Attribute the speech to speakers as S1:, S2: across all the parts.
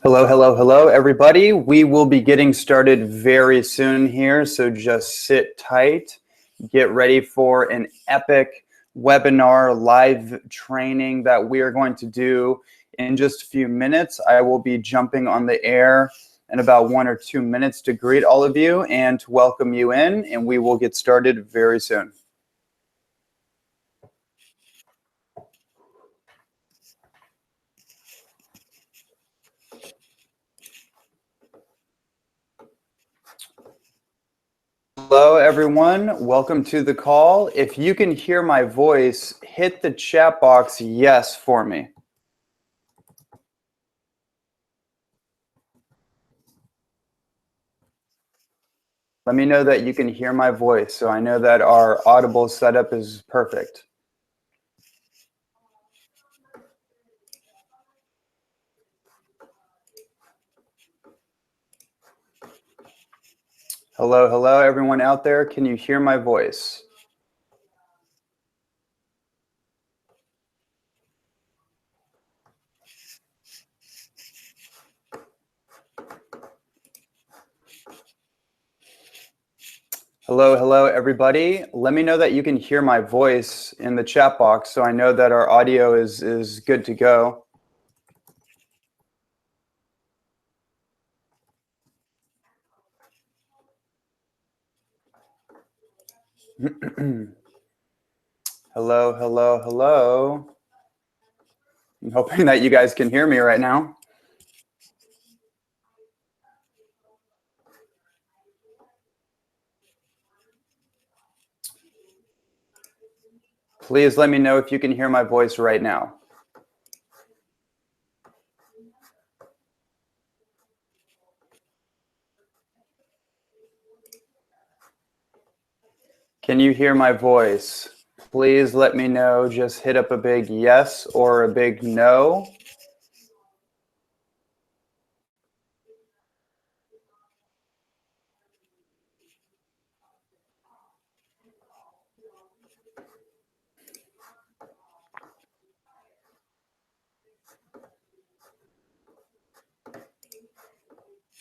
S1: Hello, hello, hello, everybody. We will be getting started very soon here, so just sit tight. Get ready for an epic webinar live training that we are going to do in just a few minutes. I will be jumping on the air in about 1 or 2 minutes to greet all of you and to welcome you in, and we will get started very soon. Hello, everyone. Welcome to the call. If you can hear my voice, hit the chat box yes for me. Let me know that you can hear my voice so I know that our Audible setup is perfect. Hello, hello, everyone out there. Can you hear my voice? Hello, hello, everybody. Let me know that you can hear my voice in the chat box so I know that our audio is good to go. Hello, hello, hello. I'm hoping that you guys can hear me right now. Please let me know if you can hear my voice right now. Can you hear my voice? Please let me know. Just hit up a big yes or a big no.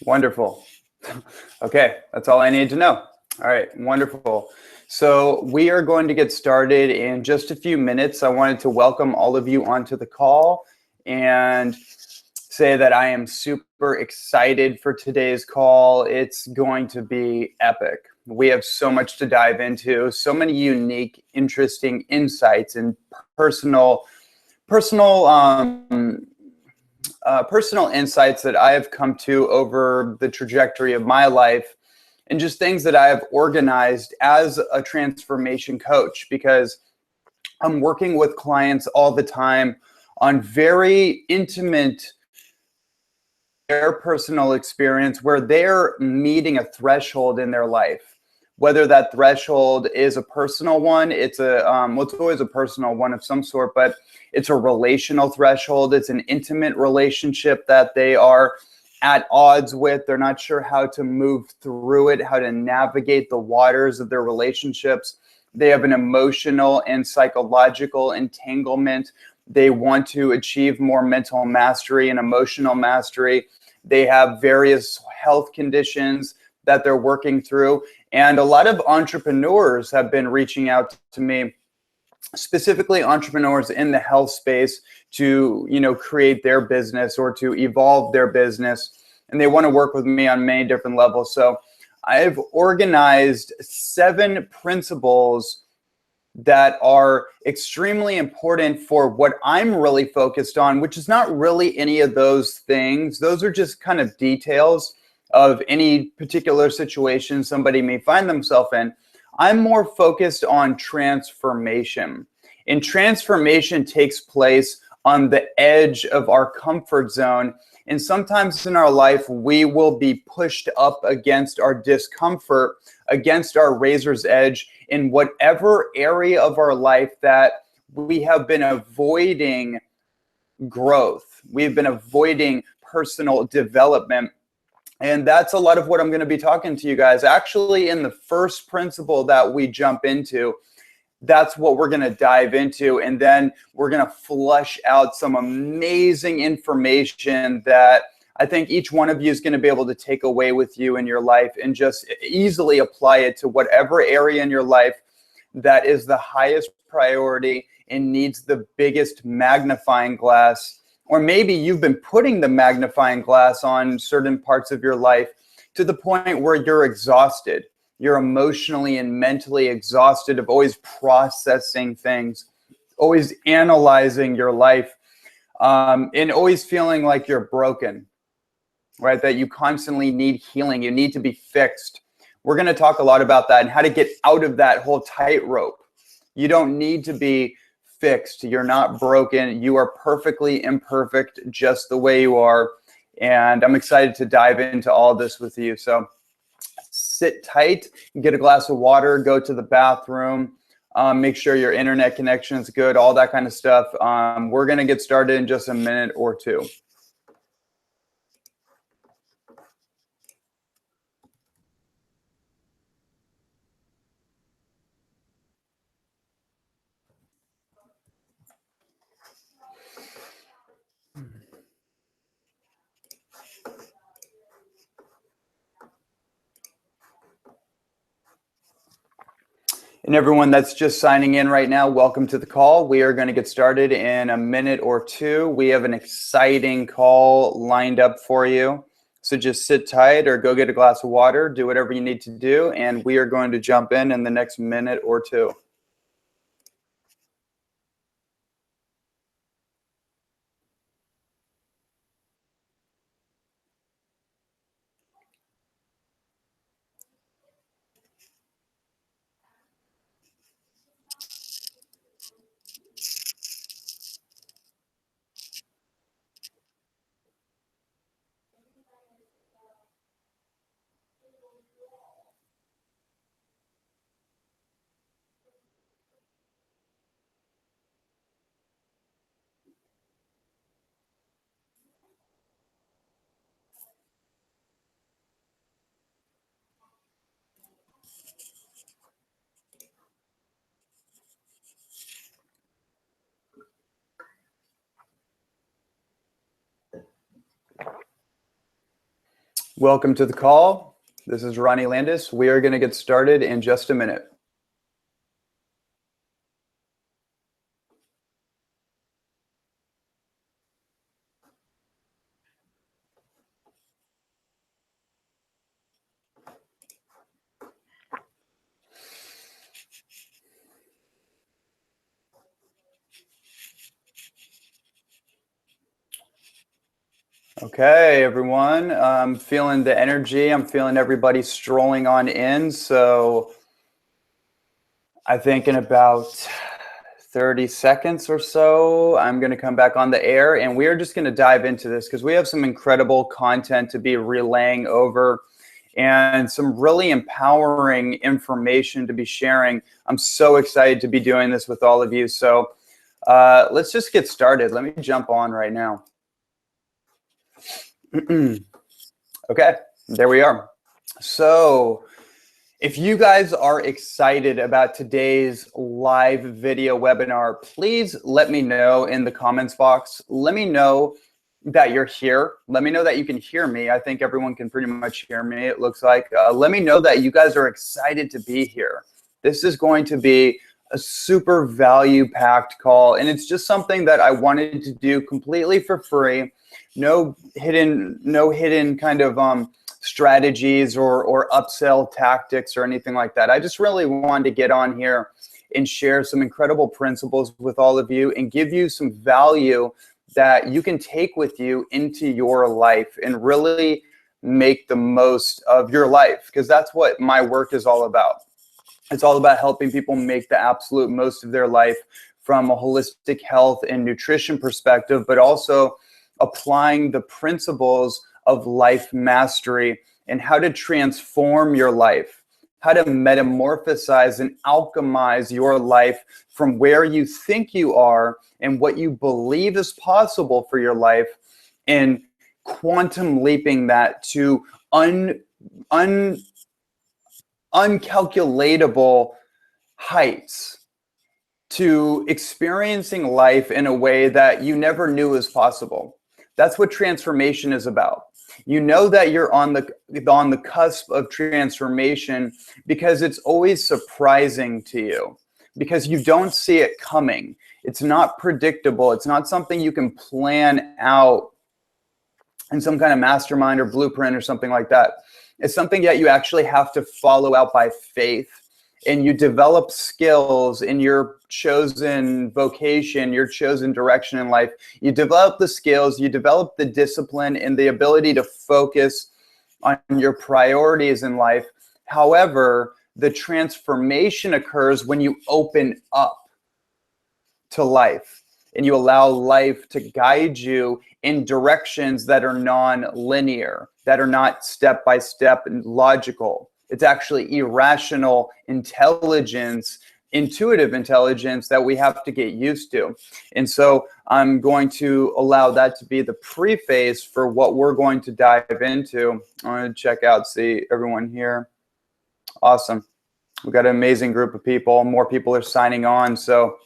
S1: Wonderful. Okay, that's all I need to know. All right, wonderful. So we are going to get started in just a few minutes. I wanted to welcome all of you onto the call and say that I am super excited for today's call. It's going to be epic. We have so much to dive into, so many unique, interesting insights and personal insights that I have come to over the trajectory of my life, and just things that I have organized as a transformation coach, because I'm working with clients all the time on very intimate, their personal experience where they're meeting a threshold in their life. Whether that threshold is a personal one, it's always a personal one of some sort, but it's a relational threshold. It's an intimate relationship that they are at odds with. They're not sure how to move through it, how to navigate the waters of their relationships. They have an emotional and psychological entanglement. They want to achieve more mental mastery and emotional mastery. They have various health conditions that they're working through. And a lot of entrepreneurs have been reaching out to me, specifically entrepreneurs in the health space, to create their business or to evolve their business. And they want to work with me on many different levels. So I've organized 7 principles that are extremely important for what I'm really focused on, which is not really any of those things. Those are just kind of details of any particular situation somebody may find themselves in. I'm more focused on transformation. And transformation takes place on the edge of our comfort zone. And sometimes in our life, we will be pushed up against our discomfort, against our razor's edge in whatever area of our life that we have been avoiding growth. We've been avoiding personal development. And that's a lot of what I'm going to be talking to you guys. Actually, in the first principle that we jump into, that's what we're going to dive into. And then we're going to flush out some amazing information that I think each one of you is going to be able to take away with you in your life and just easily apply it to whatever area in your life that is the highest priority and needs the biggest magnifying glass. Or maybe you've been putting the magnifying glass on certain parts of your life to the point where you're exhausted. You're emotionally and mentally exhausted of always processing things, always analyzing your life, and always feeling like you're broken, right? That you constantly need healing. You need to be fixed. We're going to talk a lot about that and how to get out of that whole tightrope. You don't need to be fixed. You're not broken. You are perfectly imperfect just the way you are. And I'm excited to dive into all this with you. So sit tight, get a glass of water, go to the bathroom, make sure your internet connection is good, all that kind of stuff. We're going to get started in just a minute or two. And everyone that's just signing in right now, welcome to the call. We are going to get started in a minute or two. We have an exciting call lined up for you. So just sit tight or go get a glass of water, do whatever you need to do, and we are going to jump in the next minute or two. Welcome to the call. This is Ronnie Landis. We are going to get started in just a minute. Okay, everyone. I'm feeling the energy. I'm feeling everybody strolling on in. So I think in about 30 seconds or so, I'm going to come back on the air, and we are just going to dive into this because we have some incredible content to be relaying over and some really empowering information to be sharing. I'm so excited to be doing this with all of you. So let's just get started. Let me jump on right now. Okay, there we are. So if you guys are excited about today's live video webinar, please let me know in the comments box. Let me know that you're here. Let me know that you can hear me. I think everyone can pretty much hear me, it looks like. Let me know that you guys are excited to be here. This is going to be a super value-packed call, and it's just something that I wanted to do completely for free. No hidden kind of strategies or upsell tactics or anything like that. I just really wanted to get on here and share some incredible principles with all of you and give you some value that you can take with you into your life and really make the most of your life, because that's what my work is all about. It's all about helping people make the absolute most of their life from a holistic health and nutrition perspective, but also applying the principles of life mastery and how to transform your life, how to metamorphosize and alchemize your life from where you think you are and what you believe is possible for your life, and quantum leaping that to uncalculatable heights, to experiencing life in a way that you never knew was possible. That's what transformation is about. You know that you're on the cusp of transformation because it's always surprising to you, because you don't see it coming. It's not predictable. It's not something you can plan out in some kind of mastermind or blueprint or something like that. It's something that you actually have to follow out by faith, and you develop skills in your chosen vocation, your chosen direction in life. You develop the skills, you develop the discipline and the ability to focus on your priorities in life. However, the transformation occurs when you open up to life and you allow life to guide you in directions that are non-linear, that are not step-by-step and logical. It's actually irrational intelligence, intuitive intelligence that we have to get used to. And so I'm going to allow that to be the preface for what we're going to dive into. I'm going to check out, see everyone here. Awesome. We've got an amazing group of people. More people are signing on. So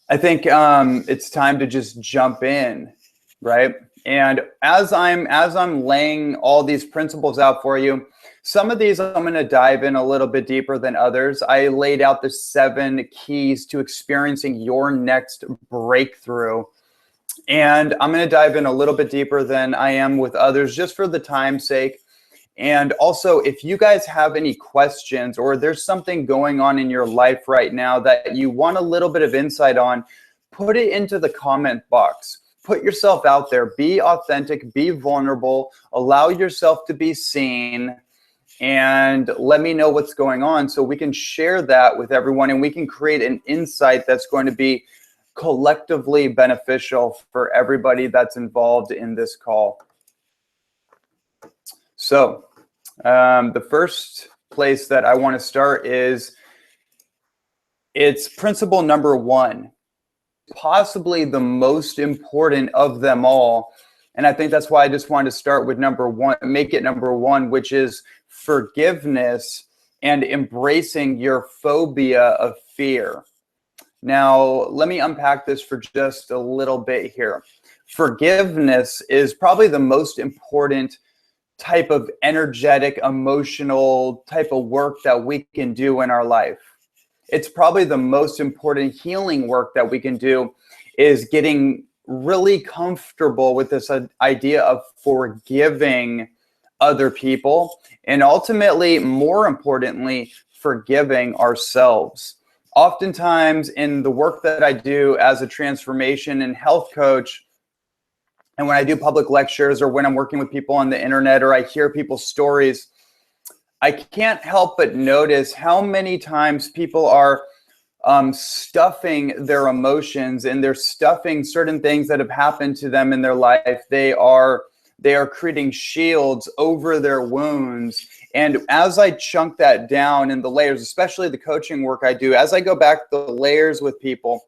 S1: I think it's time to just jump in, right? And as I'm laying all these principles out for you, some of these I'm going to dive in a little bit deeper than others. I laid out the 7 keys to experiencing your next breakthrough. And I'm going to dive in a little bit deeper than I am with others, just for the time's sake. And also, if you guys have any questions, or there's something going on in your life right now that you want a little bit of insight on, put it into the comment box. Put yourself out there. Be authentic. Be vulnerable. Allow yourself to be seen. And let me know what's going on so we can share that with everyone, and we can create an insight that's going to be collectively beneficial for everybody that's involved in this call. So the first place that I want to start is, it's principle number 1, possibly the most important of them all. And I think that's why I just wanted to start with number 1, make it number 1, which is forgiveness and embracing your phobia of fear. Now, let me unpack this for just a little bit here. Forgiveness is probably the most important type of energetic, emotional type of work that we can do in our life. It's probably the most important healing work that we can do, is getting really comfortable with this idea of forgiving other people, and ultimately, more importantly, forgiving ourselves. Oftentimes in the work that I do as a transformation and health coach, and when I do public lectures, or when I'm working with people on the internet, or I hear people's stories, I can't help but notice how many times people are stuffing their emotions, and they're stuffing certain things that have happened to them in their life. They are creating shields over their wounds. And as I chunk that down in the layers, especially the coaching work I do, as I go back the layers with people,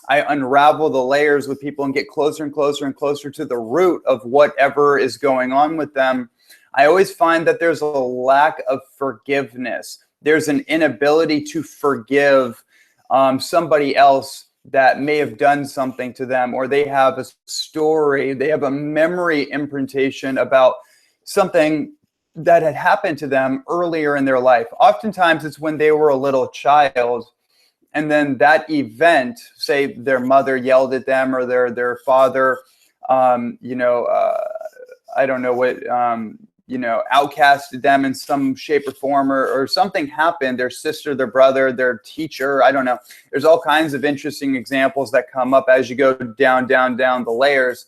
S1: I unravel the layers with people and get closer and closer and closer to the root of whatever is going on with them. I always find that there's a lack of forgiveness. There's an inability to forgive somebody else that may have done something to them, or they have a story, they have a memory imprintation about something that had happened to them earlier in their life. Oftentimes it's when they were a little child, and then that event, say their mother yelled at them, or their father, I don't know what, outcasted them in some shape or form, or something happened, their sister, their brother, their teacher, I don't know. There's all kinds of interesting examples that come up as you go down the layers.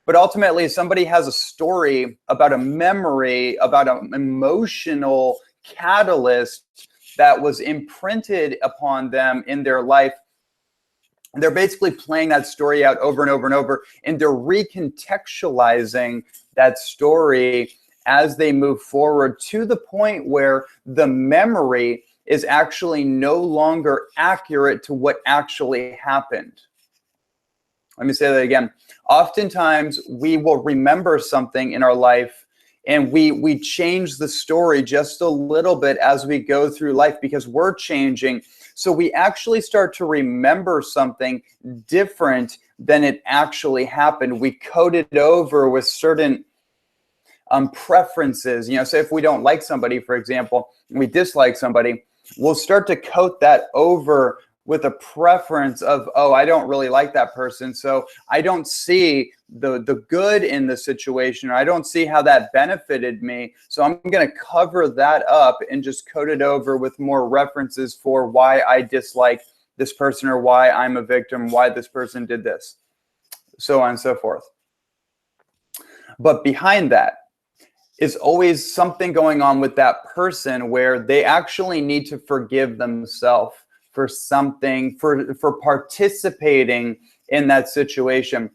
S1: But ultimately, somebody has a story about a memory, about an emotional catalyst that was imprinted upon them in their life. And they're basically playing that story out over and over and over, and they're recontextualizing that story as they move forward, to the point where the memory is actually no longer accurate to what actually happened. Let me say that again. Oftentimes, we will remember something in our life, and we change the story just a little bit as we go through life, because we're changing. So we actually start to remember something different than it actually happened. We code it over with certain preferences. Say if we don't like somebody, for example, we dislike somebody, we'll start to coat that over with a preference of, oh, I don't really like that person, so I don't see the good in the situation, or I don't see how that benefited me, so I'm going to cover that up and just coat it over with more references for why I dislike this person, or why I'm a victim, why this person did this, so on and so forth. But behind that is always something going on with that person where they actually need to forgive themselves for something, for participating in that situation.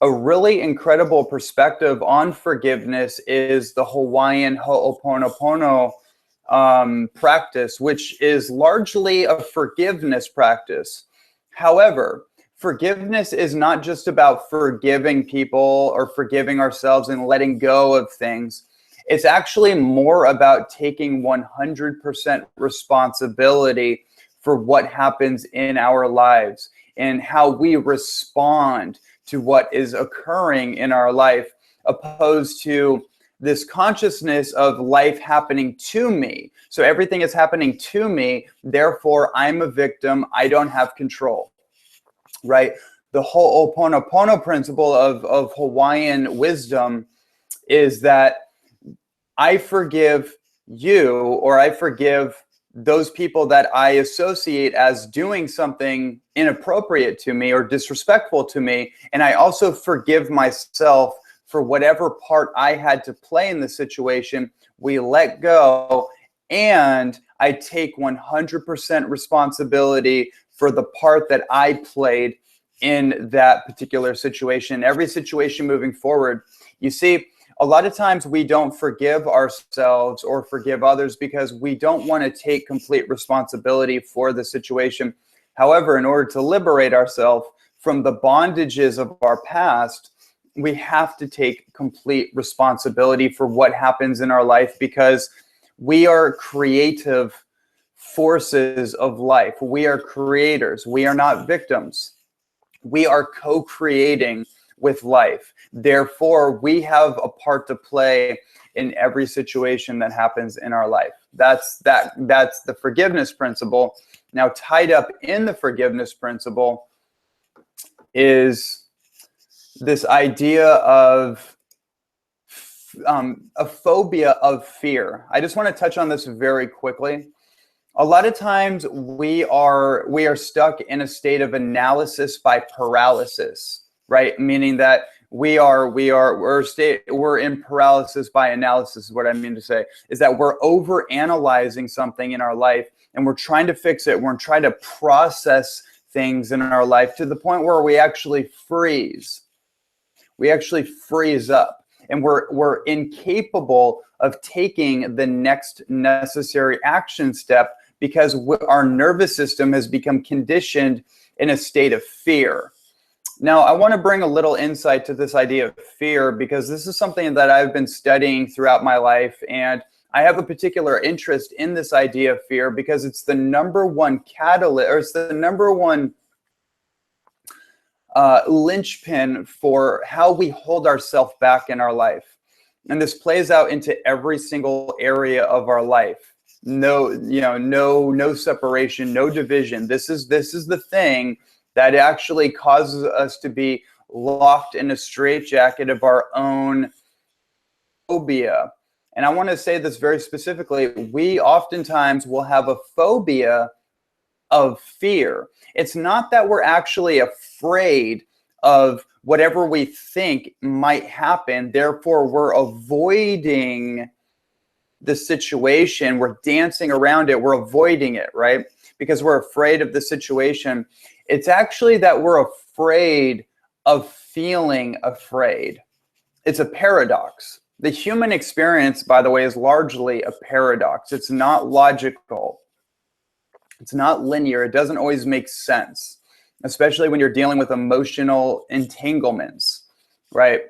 S1: A really incredible perspective on forgiveness is the Hawaiian Ho'oponopono practice, which is largely a forgiveness practice. However, forgiveness is not just about forgiving people or forgiving ourselves and letting go of things. It's actually more about taking 100% responsibility for what happens in our lives and how we respond to what is occurring in our life, opposed to this consciousness of life happening to me. So everything is happening to me, therefore I'm a victim, I don't have control, right? The whole Ho'oponopono principle of Hawaiian wisdom is that I forgive you, or I forgive those people that I associate as doing something inappropriate to me or disrespectful to me. And I also forgive myself for whatever part I had to play in the situation. We let go, and I take 100% responsibility for the part that I played in that particular situation. Every situation moving forward, you see, a lot of times we don't forgive ourselves or forgive others because we don't want to take complete responsibility for the situation. However, in order to liberate ourselves from the bondages of our past, we have to take complete responsibility for what happens in our life, because we are creative forces of life. We are creators. We are not victims. We are co-creating with life. Therefore, we have a part to play in every situation that happens in our life. That's the forgiveness principle. Now, tied up in the forgiveness principle is this idea of a phobia of fear. I just want to touch on this very quickly. A lot of times we are stuck in a state of analysis by paralysis. Right, meaning that we're in paralysis by analysis. Is what I mean to say is that we're over analyzing something in our life, and we're trying to fix it. We're trying to process things in our life to the point where we actually freeze. We actually freeze up, and we're incapable of taking the next necessary action step because our nervous system has become conditioned in a state of fear. Now, I want to bring a little insight to this idea of fear, because this is something that I've been studying throughout my life, and I have a particular interest in this idea of fear because it's the number one catalyst, or it's the number one linchpin for how we hold ourselves back in our life. And this plays out into every single area of our life. No separation, no division. This is the thing that actually causes us to be locked in a straitjacket of our own phobia. And I want to say this very specifically. We oftentimes will have a phobia of fear. It's not that we're actually afraid of whatever we think might happen. Therefore, we're avoiding the situation. We're dancing around it. We're avoiding it, right? Because we're afraid of the situation. It's actually that we're afraid of feeling afraid. It's a paradox. The human experience, by the way, is largely a paradox. It's not logical. It's not linear. It doesn't always make sense, especially when you're dealing with emotional entanglements, right?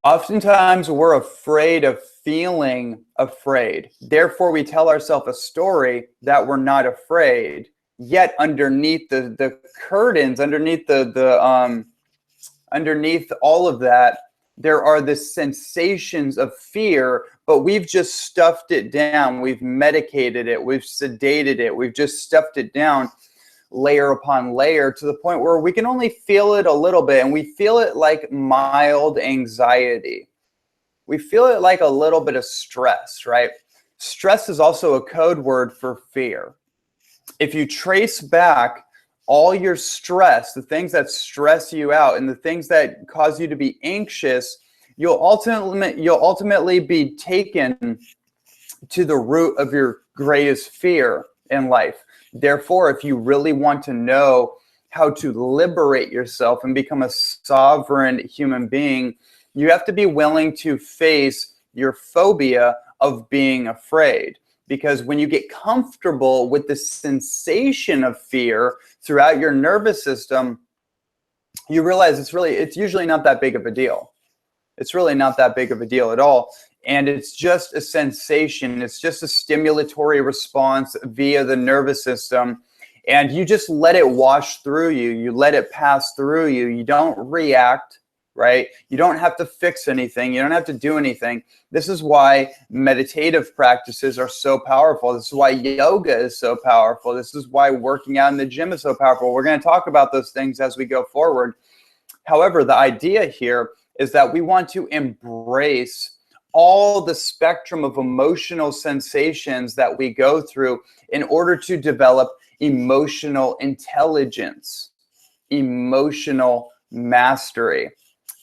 S1: Oftentimes, we're afraid of feeling afraid. Therefore, we tell ourselves a story that we're not afraid. Yet underneath the curtains, underneath underneath all of that, there are the sensations of fear, but we've just stuffed it down. We've medicated it. We've sedated it. We've just stuffed it down layer upon layer to the point where we can only feel it a little bit, and we feel it like mild anxiety. We feel it like a little bit of stress, right? Stress is also a code word for fear. If you trace back all your stress, the things that stress you out and the things that cause you to be anxious, you'll ultimately be taken to the root of your greatest fear in life. Therefore, if you really want to know how to liberate yourself and become a sovereign human being, you have to be willing to face your phobia of being afraid. Because when you get comfortable with the sensation of fear throughout your nervous system, you realize it's usually not that big of a deal. It's really not that big of a deal at all. And it's just a sensation. It's just a stimulatory response via the nervous system. And you just let it wash through you. You let it pass through you. You don't react, right? You don't have to fix anything. You don't have to do anything. This is why meditative practices are so powerful. This is why yoga is so powerful. This is why working out in the gym is so powerful. We're going to talk about those things as we go forward. However, the idea here is that we want to embrace all the spectrum of emotional sensations that we go through in order to develop emotional intelligence, emotional mastery.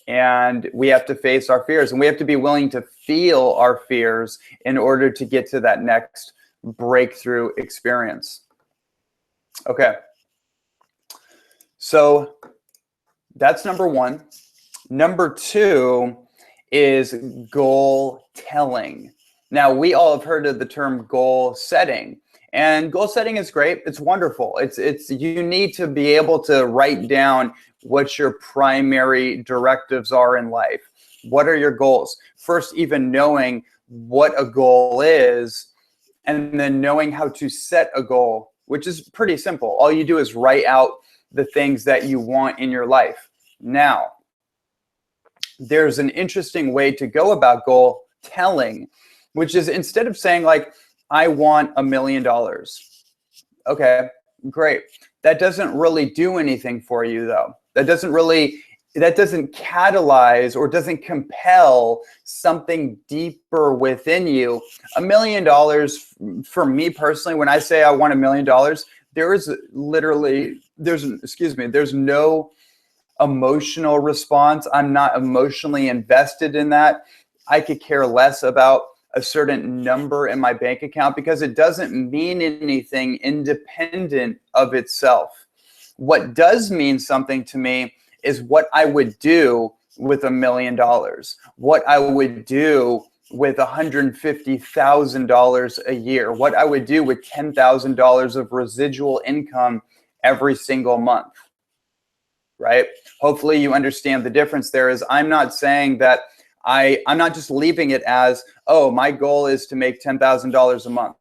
S1: And we have to face our fears, and we have to be willing to feel our fears in order to get to that next breakthrough experience. Okay. So that's number one. Number two is goal telling. Now, we all have heard of the term goal setting, and goal setting is great. It's wonderful. You need to be able to write down what your primary directives are in life. What are your goals? First, even knowing what a goal is, and then knowing how to set a goal, which is pretty simple. All you do is write out the things that you want in your life. Now, there's an interesting way to go about goal telling, which is instead of saying like, I want $1 million. Okay, great. That doesn't really do anything for you though. That doesn't catalyze or doesn't compel something deeper within you. $1 million for me personally, when I say I want $1 million, there's no emotional response. I'm not emotionally invested in that. I could care less about a certain number in my bank account because it doesn't mean anything independent of itself. What does mean something to me is what I would do with $1 million, what I would do with $150,000 a year, what I would do with $10,000 of residual income every single month, right? Hopefully you understand the difference there is I'm not saying that I'm not just leaving it as, oh, my goal is to make $10,000 a month.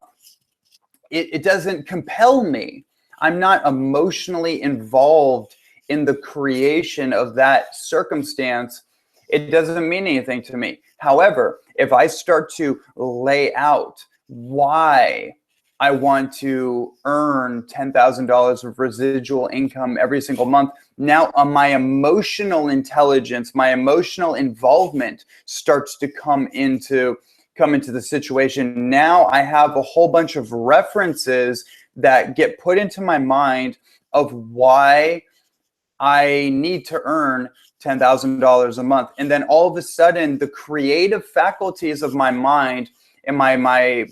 S1: It doesn't compel me. I'm not emotionally involved in the creation of that circumstance. It doesn't mean anything to me. However, if I start to lay out why I want to earn $10,000 of residual income every single month, now my emotional intelligence, my emotional involvement starts to come into the situation. Now I have a whole bunch of references that get put into my mind of why I need to earn $10,000 a month. And then all of a sudden, the creative faculties of my mind and my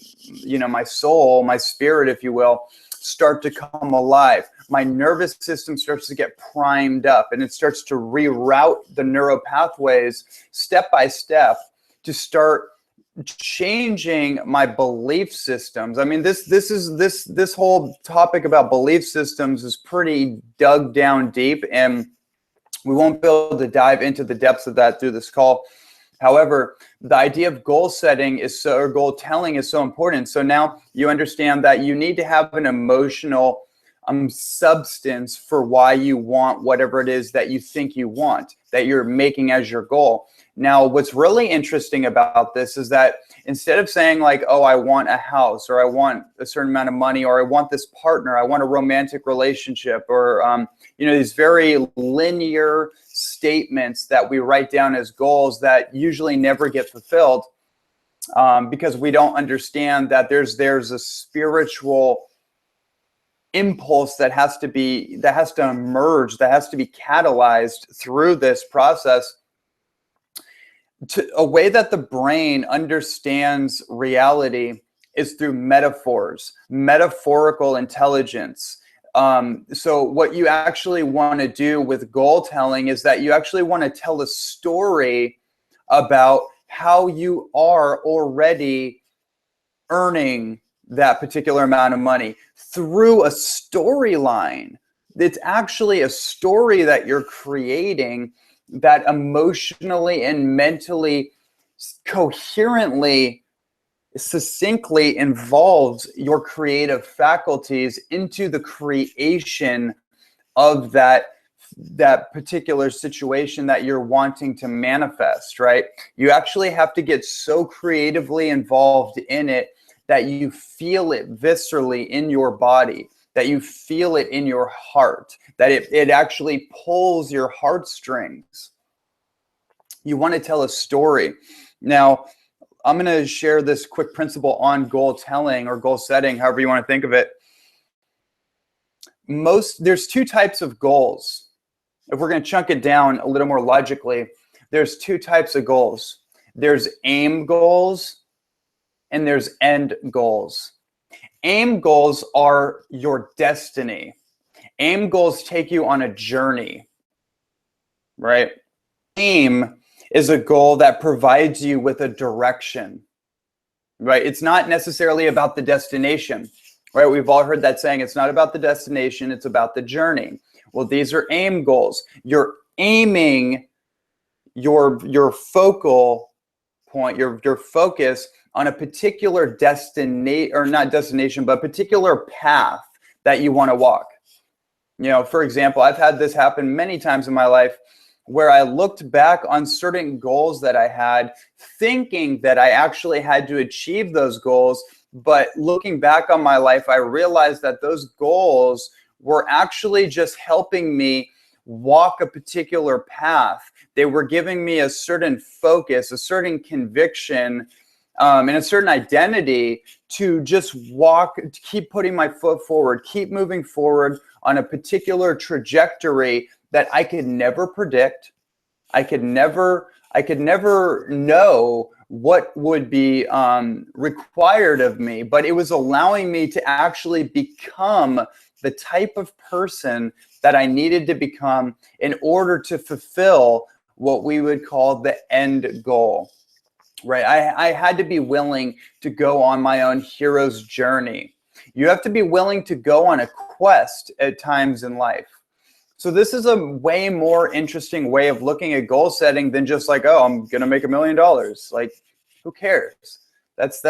S1: soul, my spirit, if you will, start to come alive. My nervous system starts to get primed up, and it starts to reroute the neural pathways step by step to start changing my belief systems. I mean, this whole topic about belief systems is pretty dug down deep, and we won't be able to dive into the depths of that through this call. However, the idea of goal setting or goal telling is so important. So now you understand that you need to have an emotional substance for why you want whatever it is that you think you want, that you're making as your goal. Now, what's really interesting about this is that instead of saying like, oh, I want a house, or I want a certain amount of money, or I want this partner, I want a romantic relationship, or, these very linear statements that we write down as goals that usually never get fulfilled, because we don't understand that there's a spiritual impulse that has to emerge, that has to be catalyzed through this process. A way that the brain understands reality is through metaphors, metaphorical intelligence. So what you actually want to do with goal telling is that you actually want to tell a story about how you are already earning that particular amount of money through a storyline. It's actually a story that you're creating that emotionally and mentally, coherently, succinctly involves your creative faculties into the creation of that particular situation that you're wanting to manifest, right? You actually have to get so creatively involved in it that you feel it viscerally in your body, that you feel it in your heart, that it actually pulls your heartstrings. You want to tell a story. Now, I'm going to share this quick principle on goal telling or goal setting, however you want to think of it. There's two types of goals. If we're going to chunk it down a little more logically, there's two types of goals. There's aim goals and there's end goals. Aim goals are your destiny. Aim goals take you on a journey, right? Aim is a goal that provides you with a direction, right? It's not necessarily about the destination, right? We've all heard that saying, it's not about the destination, it's about the journey. Well, these are aim goals. You're aiming your focal point, your focus on a particular destination, or not destination, but a particular path that you want to walk. For example, I've had this happen many times in my life where I looked back on certain goals that I had, thinking that I actually had to achieve those goals. But looking back on my life, I realized that those goals were actually just helping me walk a particular path. They were giving me a certain focus, a certain conviction, and a certain identity to just walk, to keep putting my foot forward, keep moving forward on a particular trajectory that I could never predict. I could never know what would be required of me, but it was allowing me to actually become the type of person that I needed to become in order to fulfill what we would call the end goal, right? I had to be willing to go on my own hero's journey. You have to be willing to go on a quest at times in life. So this is a way more interesting way of looking at goal setting than just like, oh, I'm going to make $1 million. Like, who cares? That's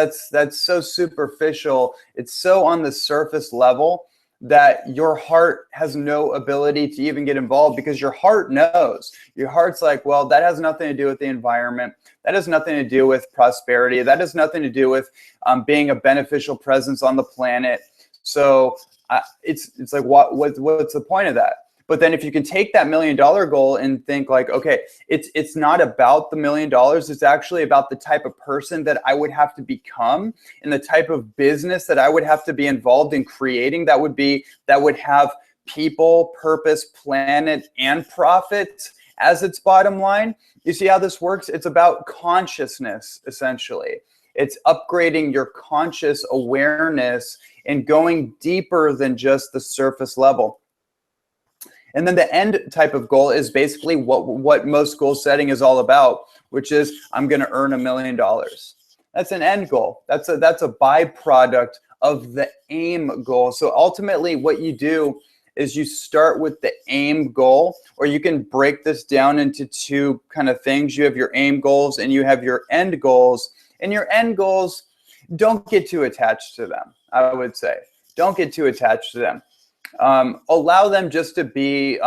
S1: so superficial. It's so on the surface level that your heart has no ability to even get involved, because your heart knows. Your heart's like, well, that has nothing to do with the environment. That has nothing to do with prosperity. That has nothing to do with being a beneficial presence on the planet. So it's like, what's the point of that? But then if you can take that $1 million goal and think like, okay, it's not about the $1 million. It's actually about the type of person that I would have to become and the type of business that I would have to be involved in creating that would have people, purpose, planet, and profit as its bottom line. You see how this works? It's about consciousness, essentially. It's upgrading your conscious awareness and going deeper than just the surface level. And then the end type of goal is basically what most goal setting is all about, which is I'm going to earn $1 million. That's an end goal. That's a byproduct of the aim goal. So ultimately what you do is you start with the aim goal, or you can break this down into two kind of things. You have your aim goals and you have your end goals. And your end goals, don't get too attached to them, I would say. Don't get too attached to them. Allow them just to be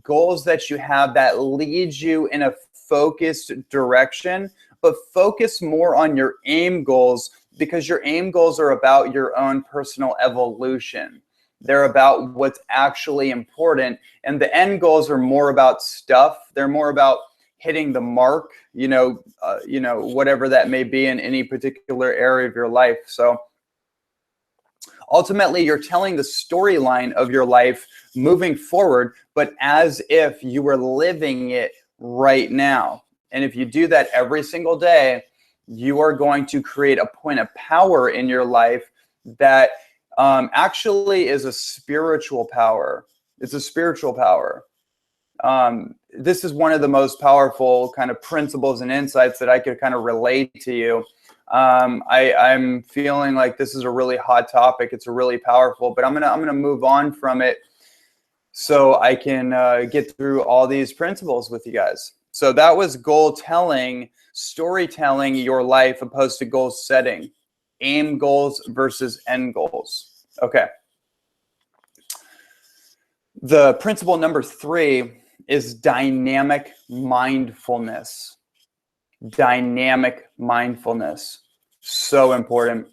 S1: goals that you have that lead you in a focused direction, but focus more on your aim goals, because your aim goals are about your own personal evolution. They're about what's actually important, and the end goals are more about stuff. They're more about hitting the mark, whatever that may be in any particular area of your life. So ultimately, you're telling the storyline of your life moving forward, but as if you were living it right now. And if you do that every single day, you are going to create a point of power in your life that actually is a spiritual power. It's a spiritual power. This is one of the most powerful kind of principles and insights that I could kind of relate to you. I'm feeling like this is a really hot topic. It's a really powerful, but I'm gonna move on from it so I can get through all these principles with you guys. So that was goal telling, storytelling your life opposed to goal setting, aim goals versus end goals. Okay. The principle number 3 is dynamic mindfulness. Dynamic mindfulness. So important.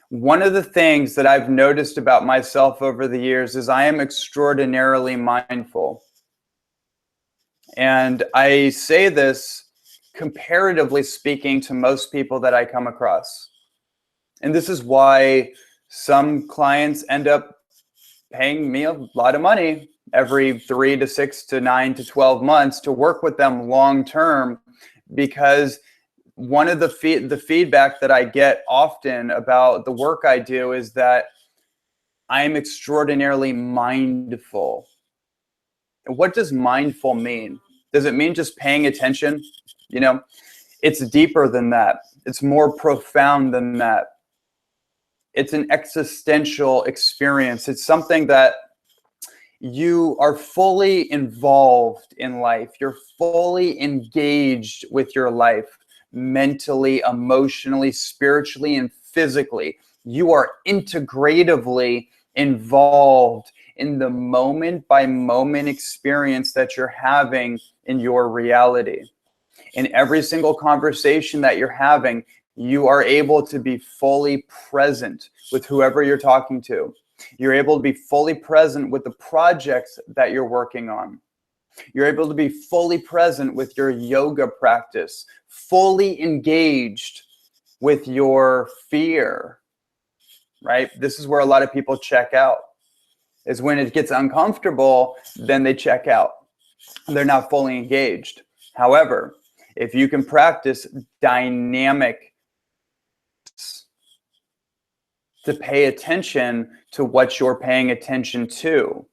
S1: One of the things that I've noticed about myself over the years is I am extraordinarily mindful. And I say this comparatively speaking to most people that I come across. And this is why some clients end up paying me a lot of money every 3 to 6 to 9 to 12 months to work with them long term, because one of the feedback that I get often about the work I do is that I'm extraordinarily mindful. And what does mindful mean? Does it mean just paying attention? It's deeper than that. It's more profound than that. It's an existential experience. It's something that you are fully involved in life. You're fully engaged with your life, mentally, emotionally, spiritually, and physically. You are integratively involved in the moment by moment experience that you're having in your reality. In every single conversation that you're having, you are able to be fully present with whoever you're talking to. You're able to be fully present with the projects that you're working on. You're able to be fully present with your yoga practice, fully engaged with your fear, right? This is where a lot of people check out, is when it gets uncomfortable, then they check out. They're not fully engaged. However, if you can practice dynamic to pay attention to what you're paying attention to.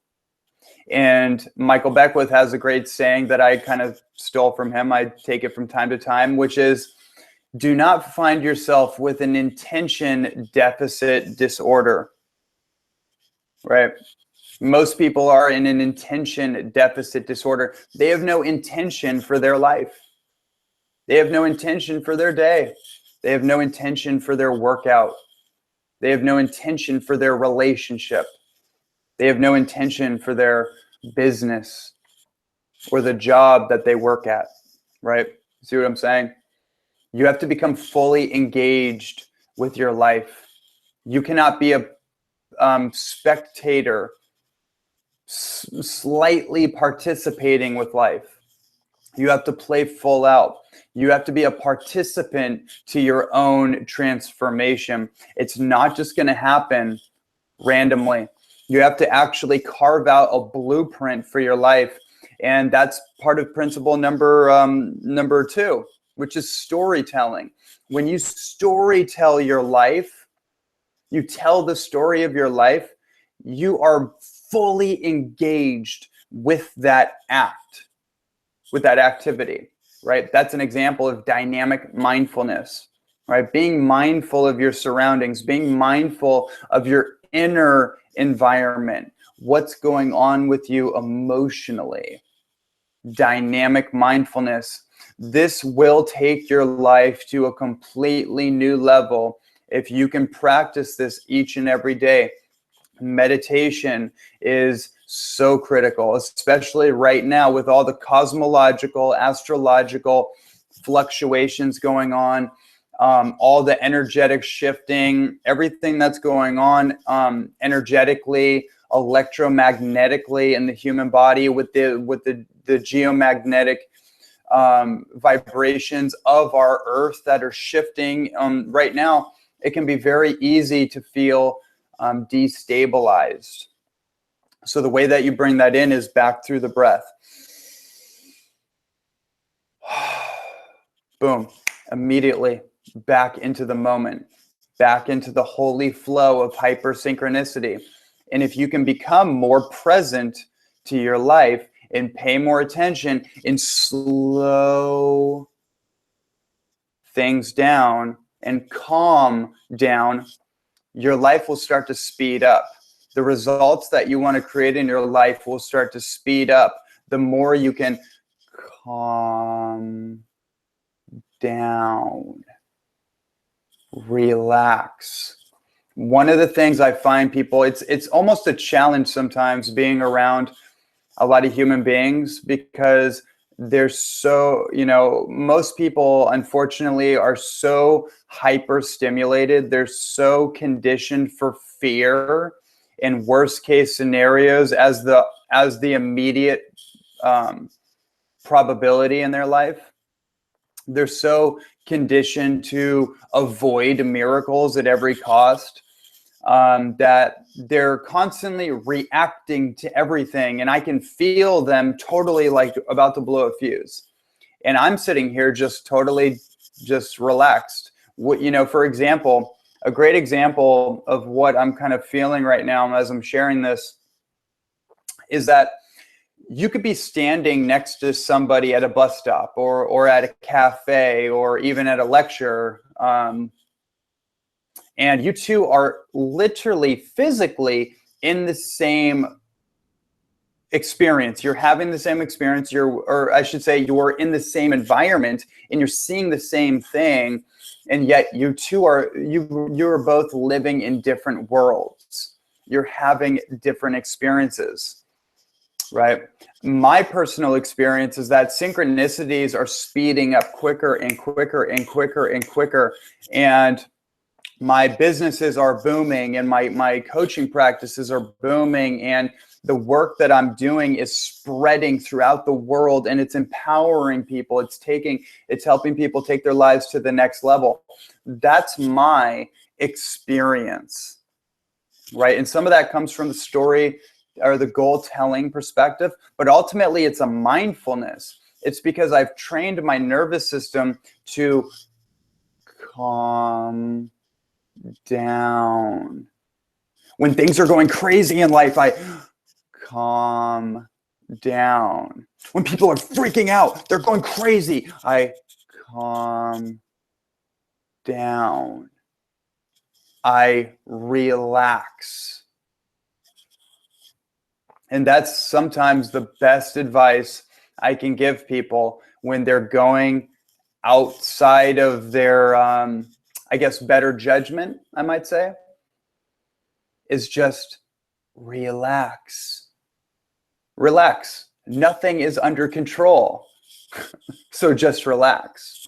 S1: And Michael Beckwith has a great saying that I kind of stole from him. I take it from time to time, which is, do not find yourself with an intention deficit disorder, right? Most people are in an intention deficit disorder. They have no intention for their life. They have no intention for their day. They have no intention for their workout. They have no intention for their relationship. They have no intention for their business or the job that they work at, right? See what I'm saying? You have to become fully engaged with your life. You cannot be a spectator, slightly participating with life. You have to play full out. You have to be a participant to your own transformation. It's not just going to happen randomly. You have to actually carve out a blueprint for your life. And that's part of principle number 2, which is storytelling. When you storytell your life, you tell the story of your life, you are fully engaged with that act, with that activity, right? That's an example of dynamic mindfulness, right? Being mindful of your surroundings, being mindful of your inner environment, what's going on with you emotionally. Dynamic mindfulness. This will take your life to a completely new level if you can practice this each and every day. Meditation is so critical, especially right now with all the cosmological, astrological fluctuations going on, all the energetic shifting, everything that's going on energetically, electromagnetically in the human body with the geomagnetic vibrations of our earth that are shifting right now. It can be very easy to feel destabilized. So the way that you bring that in is back through the breath. Boom. Immediately back into the moment, back into the holy flow of hypersynchronicity. And if you can become more present to your life and pay more attention and slow things down and calm down, your life will start to speed up. The results that you want to create in your life will start to speed up the more you can calm down, relax. One of the things I find people, it's almost a challenge sometimes being around a lot of human beings, because they're so, most people unfortunately are so hyper stimulated. They're so conditioned for fear and worst case scenarios as the immediate probability in their life. They're so conditioned to avoid miracles at every cost, that they're constantly reacting to everything. And I can feel them totally like about to blow a fuse. And I'm sitting here just totally just relaxed. For example, a great example of what I'm kind of feeling right now as I'm sharing this is that you could be standing next to somebody at a bus stop or at a cafe or even at a lecture, and you two are literally physically in the same experience. You're having the same experience, or I should say you're in the same environment and you're seeing the same thing, and yet you're both living in different worlds. You're having different experiences. Right. My personal experience is that synchronicities are speeding up quicker and quicker and quicker and quicker. And my businesses are booming and my coaching practices are booming. And the work that I'm doing is spreading throughout the world, and it's empowering people. It's helping people take their lives to the next level. That's my experience. Right. And some of that comes from the story or the goal telling perspective, but ultimately it's a mindfulness. It's because I've trained my nervous system to calm down. When things are going crazy in life, I calm down. When people are freaking out, they're going crazy, I calm down. I relax. And that's sometimes the best advice I can give people when they're going outside of their, better judgment, I might say, is just relax. Relax. Nothing is under control. So just relax.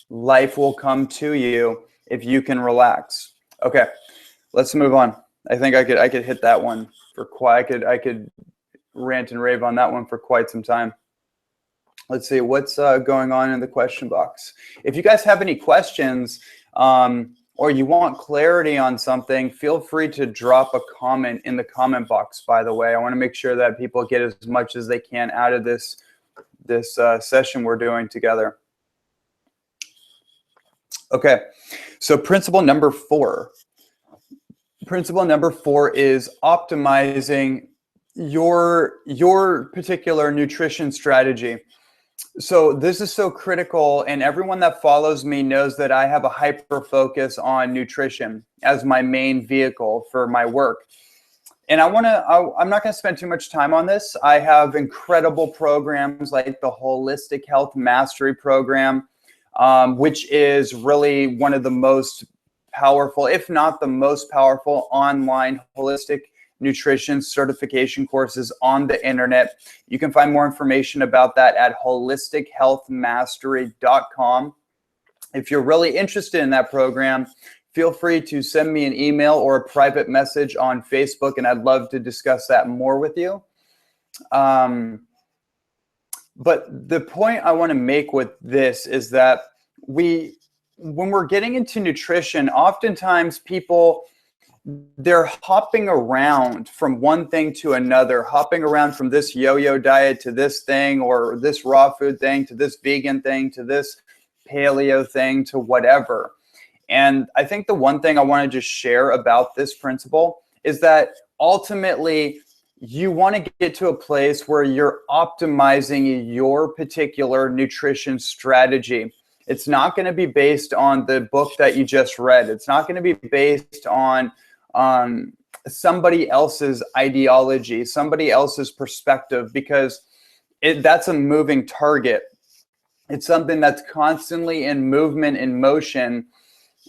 S1: Life will come to you if you can relax. Okay, let's move on. I think I could hit that one for quite. I could rant and rave on that one for quite some time. Let's see what's going on in the question box. If you guys have any questions or you want clarity on something, feel free to drop a comment in the comment box. By the way, I want to make sure that people get as much as they can out of this session we're doing together. Okay, so principle number 4. Principle number 4 is optimizing your particular nutrition strategy. So this is so critical, and everyone that follows me knows that I have a hyper focus on nutrition as my main vehicle for my work. And I'm not going to spend too much time on this. I have incredible programs like the Holistic Health Mastery Program, which is really one of the most powerful, if not the most powerful, online holistic nutrition certification courses on the internet. You can find more information about that at holistichealthmastery.com. If you're really interested in that program, feel free to send me an email or a private message on Facebook, and I'd love to discuss that more with you. But the point I want to make with this is that when we're getting into nutrition, oftentimes people, they're hopping around from one thing to another, hopping around from this yo-yo diet to this thing, or this raw food thing to this vegan thing to this paleo thing to whatever. And I think the one thing I want to just share about this principle is that ultimately you want to get to a place where you're optimizing your particular nutrition strategy. It's not going to be based on the book that you just read. It's not going to be based on somebody else's ideology, somebody else's perspective, because that's a moving target. It's something that's constantly in movement, in motion,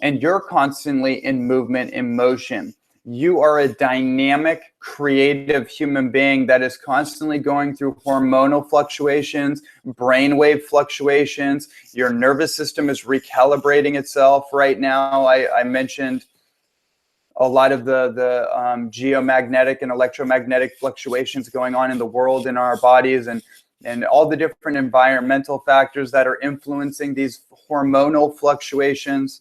S1: and you're constantly in movement, in motion. You are a dynamic, creative human being that is constantly going through hormonal fluctuations, brainwave fluctuations. Your nervous system is recalibrating itself right now. I mentioned a lot of the geomagnetic and electromagnetic fluctuations going on in the world, in our bodies, and all the different environmental factors that are influencing these hormonal fluctuations.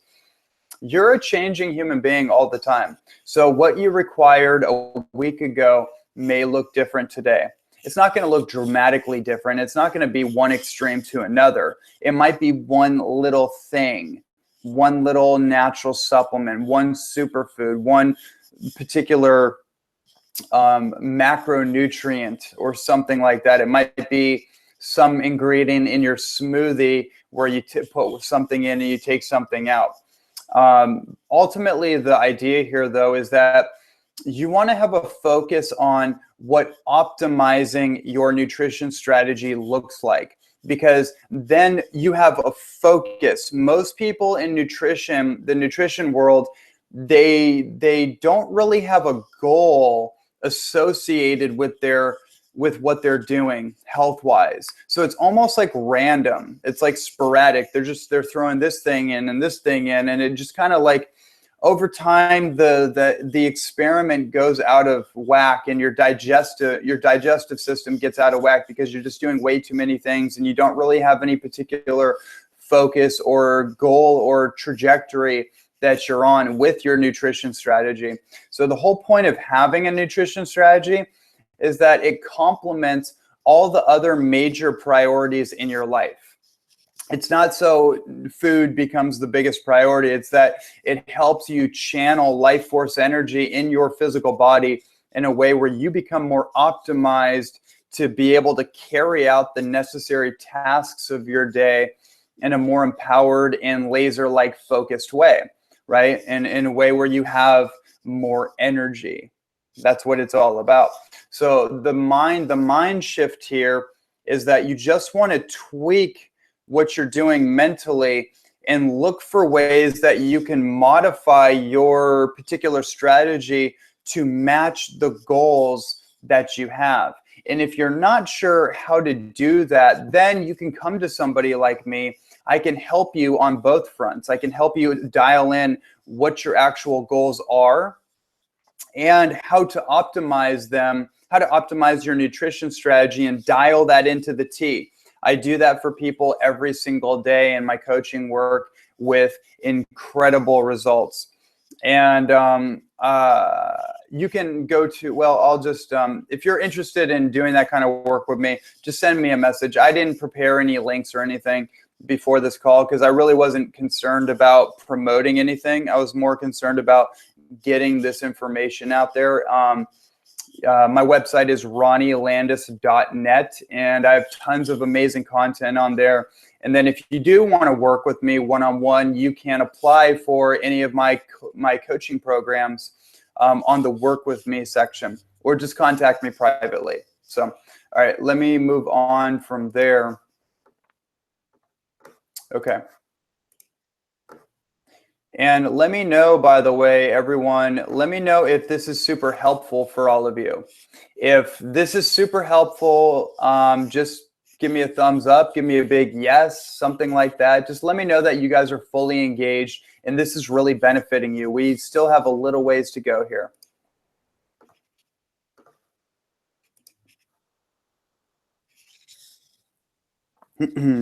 S1: You're a changing human being all the time. So what you required a week ago may look different today. It's not going to look dramatically different. It's not going to be one extreme to another. It might be one little thing, one little natural supplement, one superfood, one particular macronutrient or something like that. It might be some ingredient in your smoothie where you put something in and you take something out. Ultimately, the idea here, though, is that you want to have a focus on what optimizing your nutrition strategy looks like, because then you have a focus. Most people in nutrition, the nutrition world, they don't really have a goal associated with what they're doing health-wise. So it's almost like random. It's like sporadic. They're throwing this thing in and this thing in, and it just kind of like over time the experiment goes out of whack, and your digestive system gets out of whack because you're just doing way too many things and you don't really have any particular focus or goal or trajectory that you're on with your nutrition strategy. So the whole point of having a nutrition strategy is that it complements all the other major priorities in your life. It's not so food becomes the biggest priority. It's that it helps you channel life force energy in your physical body in a way where you become more optimized to be able to carry out the necessary tasks of your day in a more empowered and laser-like focused way, right? And in a way where you have more energy. That's what it's all about. So the mind shift here is that you just want to tweak what you're doing mentally and look for ways that you can modify your particular strategy to match the goals that you have. And if you're not sure how to do that, then you can come to somebody like me. I can help you on both fronts. I can help you dial in what your actual goals are and how to optimize them, how to optimize your nutrition strategy and dial that into the T. I do that for people every single day in my coaching work with incredible results. And you can go to, well, I'll just, if you're interested in doing that kind of work with me, just send me a message. I didn't prepare any links or anything before this call because I really wasn't concerned about promoting anything. I was more concerned about getting this information out there. My website is ronnielandis.net, and I have tons of amazing content on there. And then if you do want to work with me one-on-one, you can apply for any of my coaching programs on the Work With Me section, or just contact me privately. So, all right, let me move on from there. Okay. And let me know, by the way, everyone, let me know if this is super helpful for all of you. If this is super helpful, just give me a thumbs up, give me a big yes, something like that. Just let me know that you guys are fully engaged and this is really benefiting you. We still have a little ways to go here.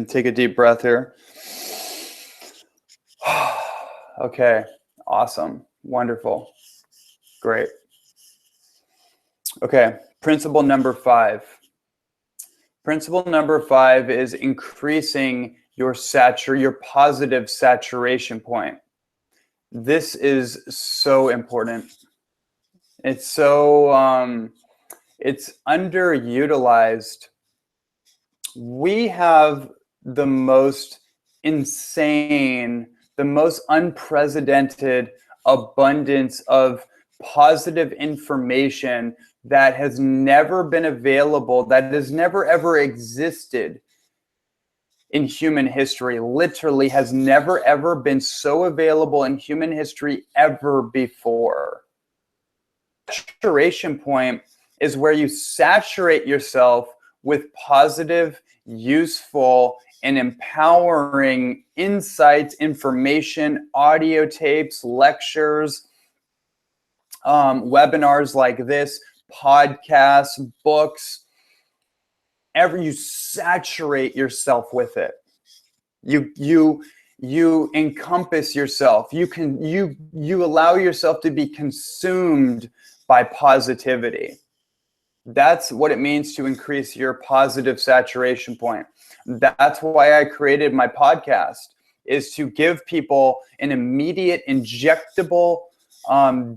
S1: Take a deep breath here. Okay, awesome, wonderful, great. Okay, principle number 5. Principle number 5 is increasing your positive saturation point. This is so important. It's so it's underutilized. We have the most insane, the most unprecedented abundance of positive information that has never been available, that has never ever existed in human history. Literally has never ever been so available in human history ever before. Saturation point is where you saturate yourself with positive, useful, and empowering insights, information, audio tapes, lectures, webinars like this, podcasts, books. You saturate yourself with it. You encompass yourself. You allow yourself to be consumed by positivity. That's what it means to increase your positive saturation point. That's why I created my podcast, is to give people an immediate injectable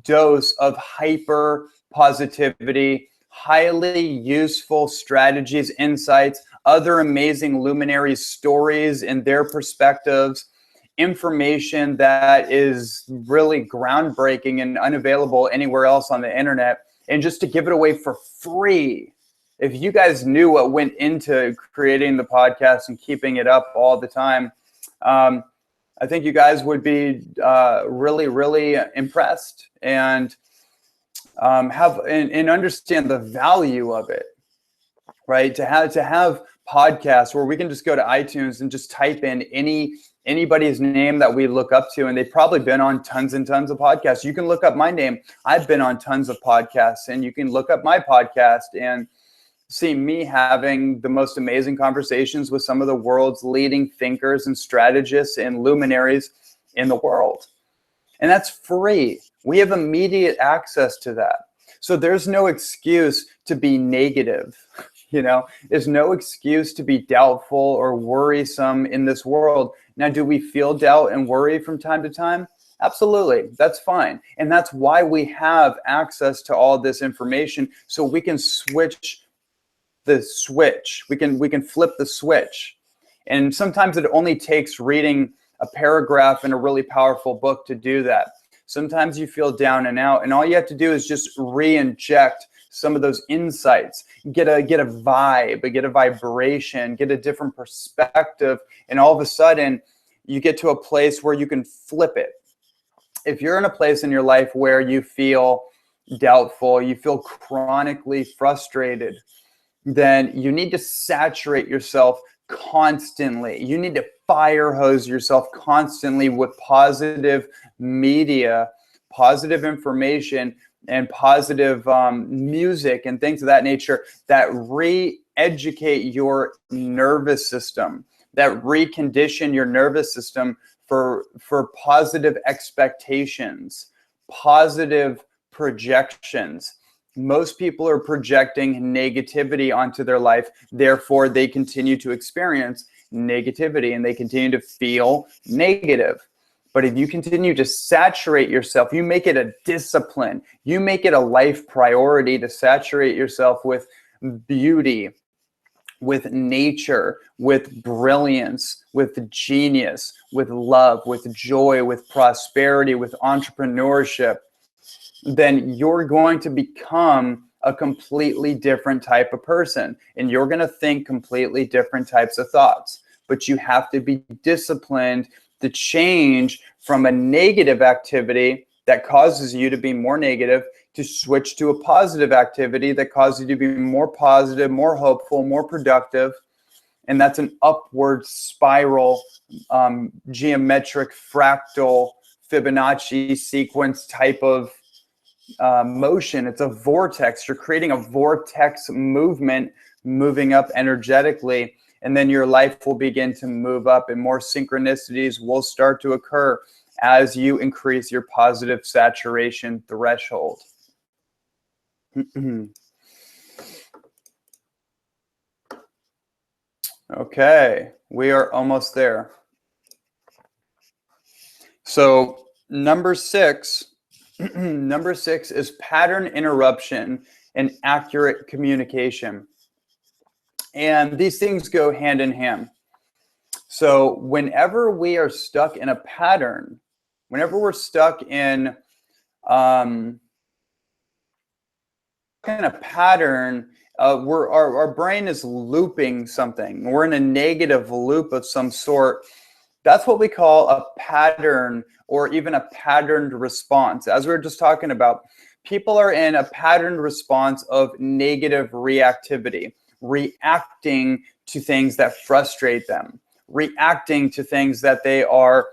S1: dose of hyper positivity, highly useful strategies, insights, other amazing luminaries' stories and their perspectives, information that is really groundbreaking and unavailable anywhere else on the internet, and just to give it away for free. If you guys knew what went into creating the podcast and keeping it up all the time, I think you guys would be really, really impressed and have and understand the value of it, right? To have podcasts where we can just go to iTunes and just type in anybody's name that we look up to, and they've probably been on tons and tons of podcasts. You can look up my name. I've been on tons of podcasts, and you can look up my podcast and see me having the most amazing conversations with some of the world's leading thinkers and strategists and luminaries in the world. And that's free. We have immediate access to that. So there's no excuse to be negative. There's no excuse to be doubtful or worrisome in this world. Now, do we feel doubt and worry from time to time? Absolutely. That's fine. And that's why we have access to all this information, so we can switch the switch. We can flip the switch. And sometimes it only takes reading a paragraph in a really powerful book to do that. Sometimes you feel down and out, and all you have to do is just re-inject some of those insights, get a vibe, get a vibration, get a different perspective, and all of a sudden you get to a place where you can flip it. If you're in a place in your life where you feel doubtful, you feel chronically frustrated, then you need to saturate yourself constantly. You need to fire hose yourself constantly with positive media, positive information, and positive music and things of that nature that re-educate your nervous system, that recondition your nervous system for positive expectations, positive projections. Most people are projecting negativity onto their life. Therefore, they continue to experience negativity and they continue to feel negative. But if you continue to saturate yourself, you make it a discipline, you make it a life priority to saturate yourself with beauty, with nature, with brilliance, with genius, with love, with joy, with prosperity, with entrepreneurship, then you're going to become a completely different type of person, and you're going to think completely different types of thoughts. But you have to be disciplined to change from a negative activity that causes you to be more negative to switch to a positive activity that causes you to be more positive, more hopeful, more productive. And that's an upward spiral, geometric, fractal, Fibonacci sequence type of motion. It's a vortex. You're creating a vortex movement, moving up energetically, and then your life will begin to move up and more synchronicities will start to occur as you increase your positive saturation threshold. Okay, we are almost there. So number 6 is pattern interruption and accurate communication. And these things go hand in hand. So whenever we are stuck in a pattern, whenever we're stuck in a pattern, our brain is looping something. We're in a negative loop of some sort. That's what we call a pattern, or even a patterned response. As we were just talking about, people are in a patterned response of negative reactivity, reacting to things that frustrate them, reacting to things that they are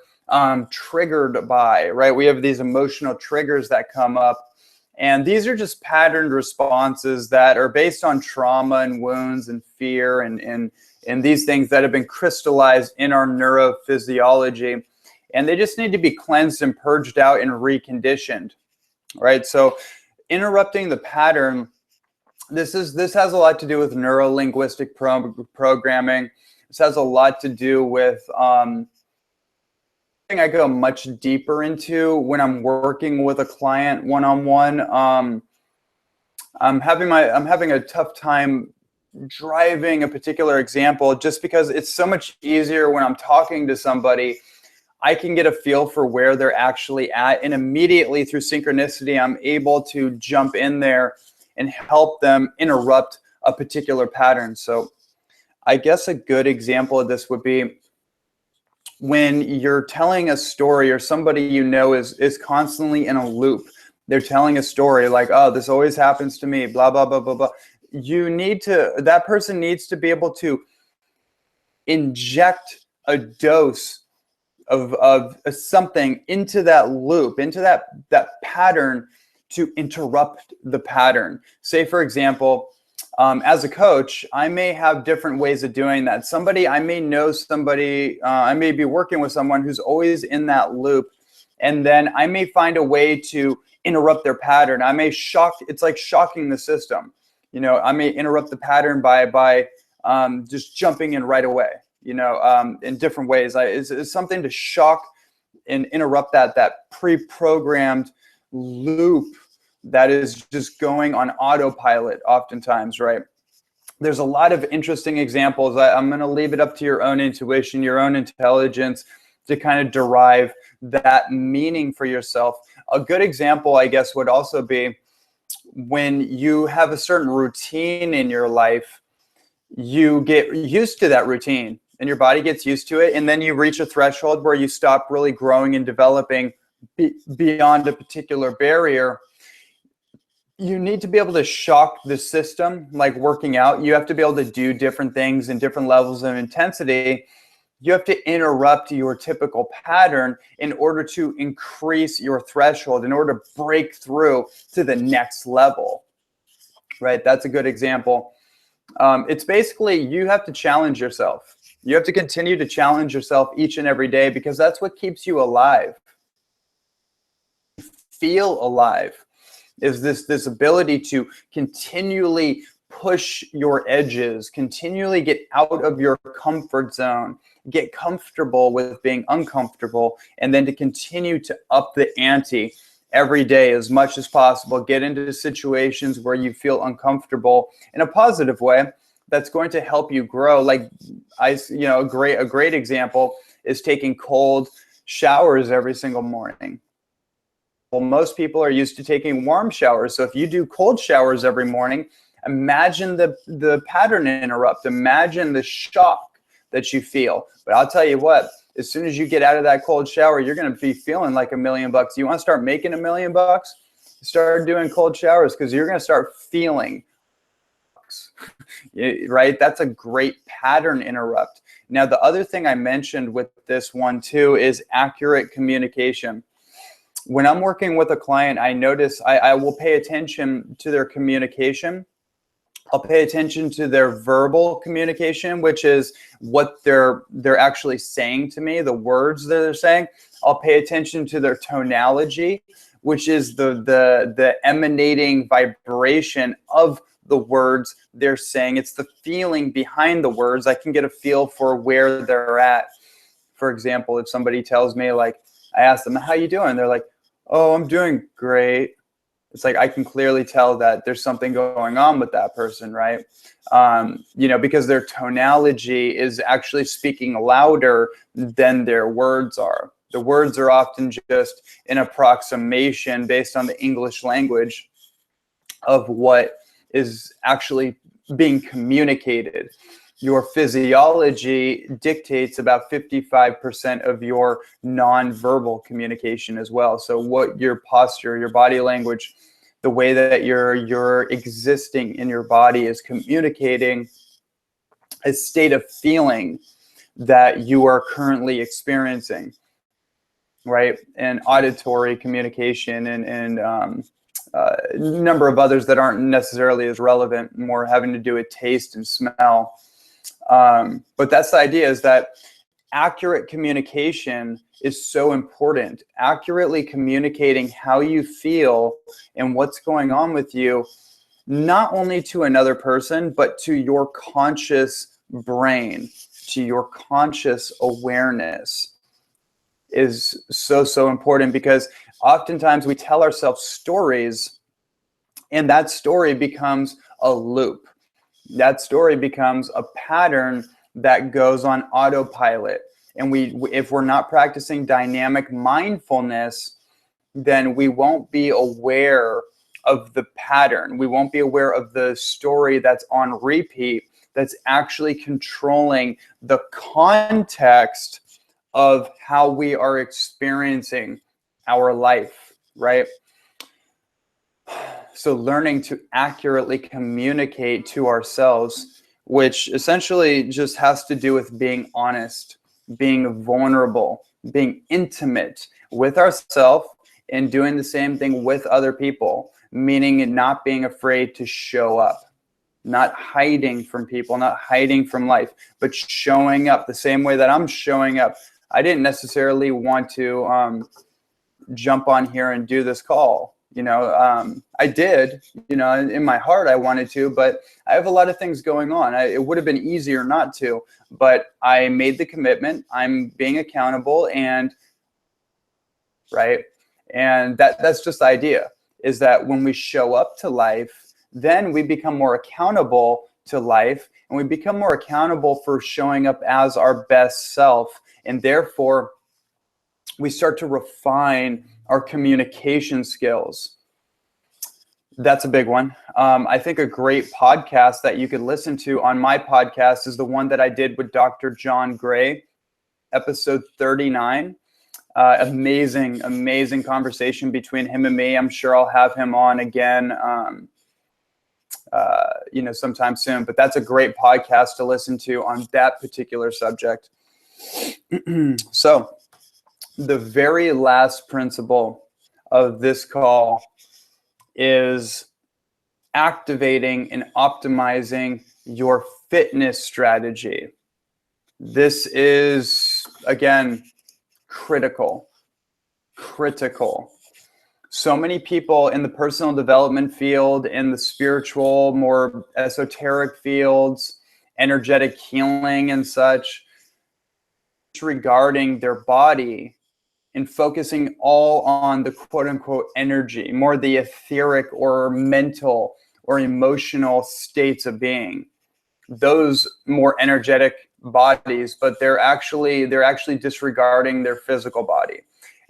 S1: triggered by, right? We have these emotional triggers that come up. And these are just patterned responses that are based on trauma and wounds and fear and these things that have been crystallized in our neurophysiology. And they just need to be cleansed and purged out and reconditioned, right? So interrupting the pattern, this has a lot to do with neuro-linguistic programming. This has a lot to do with I go much deeper into when I'm working with a client one-on-one. I'm having a tough time driving a particular example just because it's so much easier when I'm talking to somebody. I can get a feel for where they're actually at, and immediately through synchronicity, I'm able to jump in there and help them interrupt a particular pattern. So I guess a good example of this would be when you're telling a story, or somebody you know is constantly in a loop. They're telling a story like, oh, this always happens to me, blah, blah, blah, blah, blah. That person needs to be able to inject a dose of something into that loop, into that pattern, to interrupt the pattern. Say, for example, as a coach, I may have different ways of doing that. I may know somebody, I may be working with someone who's always in that loop, and then I may find a way to interrupt their pattern. It's like shocking the system. I may interrupt the pattern by just jumping in right away, in different ways. It's something to shock and interrupt that pre-programmed loop that is just going on autopilot oftentimes, right? There's a lot of interesting examples. I'm going to leave it up to your own intuition, your own intelligence to kind of derive that meaning for yourself. A good example, I guess, would also be when you have a certain routine in your life, you get used to that routine and your body gets used to it. And then you reach a threshold where you stop really growing and developing beyond a particular barrier. You need to be able to shock the system, like working out. You have to be able to do different things in different levels of intensity. You have to interrupt your typical pattern in order to increase your threshold, in order to break through to the next level, right? That's a good example. It's basically, you have to challenge yourself. You have to continue to challenge yourself each and every day, because that's what keeps you alive. Feel alive. Is this ability to continually push your edges, continually get out of your comfort zone, get comfortable with being uncomfortable, and then to continue to up the ante every day as much as possible. Get into situations where you feel uncomfortable in a positive way that's going to help you grow. Like a great example is taking cold showers every single morning. Well, most people are used to taking warm showers. So if you do cold showers every morning, imagine the pattern interrupt. Imagine the shock that you feel. But I'll tell you what, as soon as you get out of that cold shower, you're going to be feeling like $1,000,000. You want to start making $1,000,000? Start doing cold showers, because you're going to start feeling, right? That's a great pattern interrupt. Now, the other thing I mentioned with this one too is accurate communication. When I'm working with a client, I notice I will pay attention to their communication. I'll pay attention to their verbal communication, which is what they're actually saying to me, the words that they're saying. I'll pay attention to their tonality, which is the emanating vibration of the words they're saying. It's the feeling behind the words. I can get a feel for where they're at. For example, if somebody tells me, like, I ask them, how you doing? They're like, oh, I'm doing great. It's like, I can clearly tell that there's something going on with that person, right? Because their tonality is actually speaking louder than their words are. The words are often just an approximation based on the English language of what is actually being communicated. Your physiology dictates about 55% of your nonverbal communication as well. So what your posture, your body language, the way that you're existing in your body is communicating a state of feeling that you are currently experiencing, right? And auditory communication and a number of others that aren't necessarily as relevant, more having to do with taste and smell. But that's the idea, is that accurate communication is so important. Accurately communicating how you feel and what's going on with you, not only to another person, but to your conscious brain, to your conscious awareness, is so important, because oftentimes we tell ourselves stories, and that story becomes a loop. That story becomes a pattern that goes on autopilot. And if we're not practicing dynamic mindfulness, then we won't be aware of the pattern. We won't be aware of the story that's on repeat, that's actually controlling the context of how we are experiencing our life, right? So learning to accurately communicate to ourselves, which essentially just has to do with being honest, being vulnerable, being intimate with ourselves, and doing the same thing with other people, meaning not being afraid to show up, not hiding from people, not hiding from life, but showing up the same way that I'm showing up. I didn't necessarily want to jump on here and do this call. I did, in my heart I wanted to, but I have a lot of things going on. It would have been easier not to, but I made the commitment. I'm being accountable, and right. And that's just the idea, is that when we show up to life, then we become more accountable to life, and we become more accountable for showing up as our best self. And therefore we start to refine our communication skills. That's a big one. I think a great podcast that you could listen to on my podcast is the one that I did with Dr. John Gray, episode 39. Amazing conversation between him and me. I'm sure I'll have him on again, sometime soon. But that's a great podcast to listen to on that particular subject. So the very last principle of this call is activating and optimizing your fitness strategy. This is, again, critical. So many people in the personal development field, in the spiritual, more esoteric fields, energetic healing and such, disregarding their body and focusing all on the quote unquote energy, more the etheric or mental or emotional states of being, those more energetic bodies, but they're actually disregarding their physical body.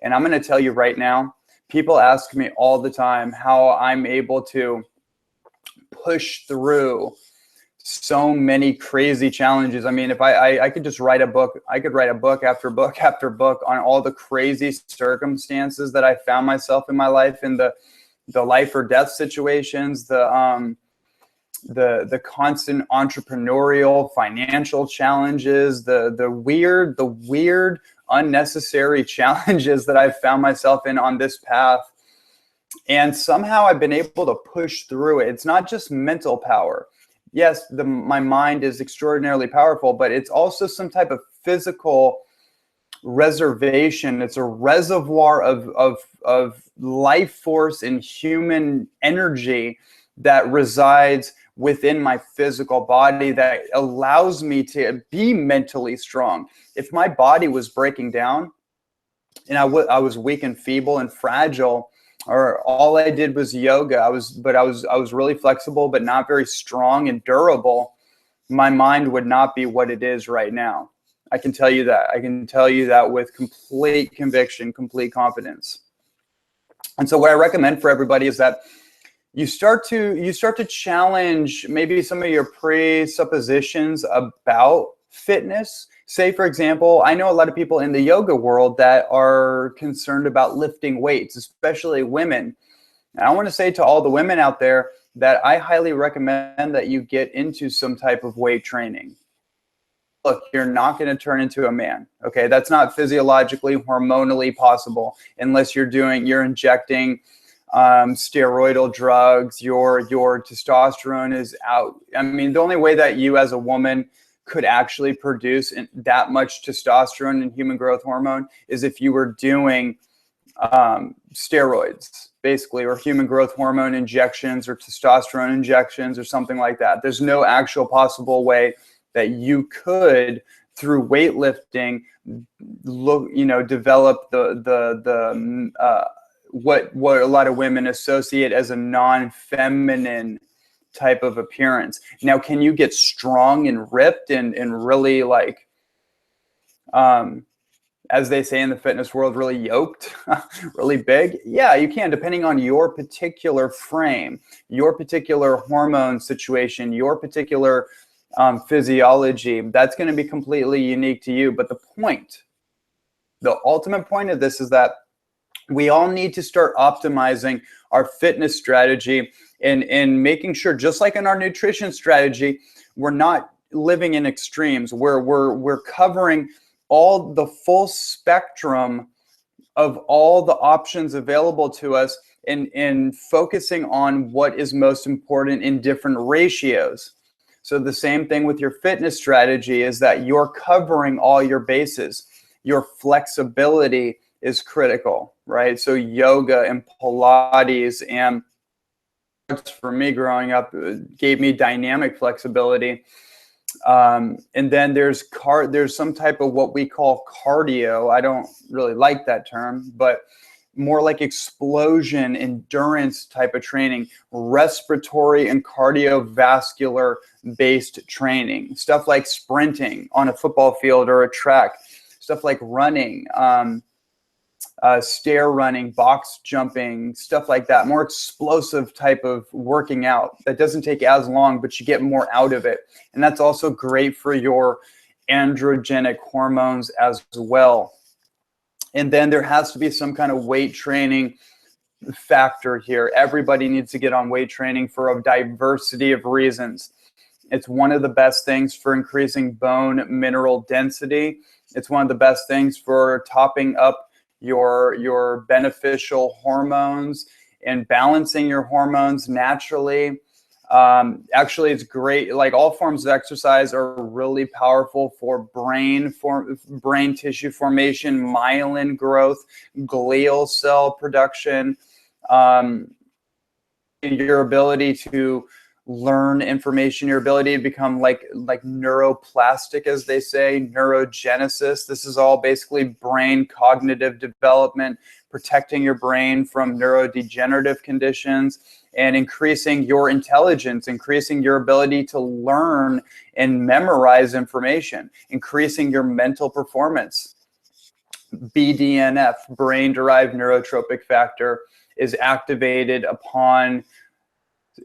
S1: And I'm going to tell you right now, people ask me all the time how I'm able to push through so many crazy challenges. I mean, if I could just write a book, I could write a book after book after book on all the crazy circumstances that I found myself in my life, in the life or death situations, the constant entrepreneurial financial challenges, the weird unnecessary challenges that I've found myself in on this path. And somehow I've been able to push through it. It's not just mental power. Yes, my mind is extraordinarily powerful, but it's also some type of physical reservation. It's a reservoir of life force and human energy that resides within my physical body that allows me to be mentally strong. If my body was breaking down and I was weak and feeble and fragile, or all I did was yoga, I was really flexible but not very strong and durable, my mind would not be what it is right now. I can tell you that. I can tell you that with complete conviction, complete confidence. And so what I recommend for everybody is that you start to challenge maybe some of your presuppositions about fitness. Say, for example, I know a lot of people in the yoga world that are concerned about lifting weights, especially women. And I want to say to all the women out there that I highly recommend that you get into some type of weight training. Look, you're not going to turn into a man. Okay, that's not physiologically, hormonally possible unless you're injecting steroidal drugs. Your testosterone is out. I mean, the only way that you as a woman could actually produce that much testosterone and human growth hormone is if you were doing steroids, basically, or human growth hormone injections or testosterone injections or something like that. There's no actual possible way that you could, through weightlifting, develop what a lot of women associate as a non-feminine type of appearance. Now, can you get strong and ripped and really, like, as they say in the fitness world, really yoked, really big? Yeah, you can, depending on your particular frame, your particular hormone situation, your particular physiology. That's going to be completely unique to you. But the ultimate point of this is that we all need to start optimizing our fitness strategy and making sure, just like in our nutrition strategy, we're not living in extremes. We're covering all the full spectrum of all the options available to us and focusing on what is most important in different ratios. So the same thing with your fitness strategy is that you're covering all your bases. Your flexibility is critical, right? So yoga and Pilates, and for me growing up, gave me dynamic flexibility. And then there's some type of what we call cardio. I don't really like that term, but more like explosion, endurance type of training, respiratory and cardiovascular based training, stuff like sprinting on a football field or a track, stuff like running, stair running, box jumping, stuff like that. More explosive type of working out that doesn't take as long, but you get more out of it. And that's also great for your androgenic hormones as well. And then there has to be some kind of weight training factor here. Everybody needs to get on weight training for a diversity of reasons. It's one of the best things for increasing bone mineral density. It's one of the best things for topping up your beneficial hormones and balancing your hormones naturally. Actually, it's great. Like, all forms of exercise are really powerful for brain tissue formation, myelin growth, glial cell production, your ability to learn information, your ability to become like neuroplastic, as they say, neurogenesis. This is all basically brain cognitive development, protecting your brain from neurodegenerative conditions, and increasing your intelligence, increasing your ability to learn and memorize information, increasing your mental performance. BDNF, brain-derived neurotropic factor, is activated upon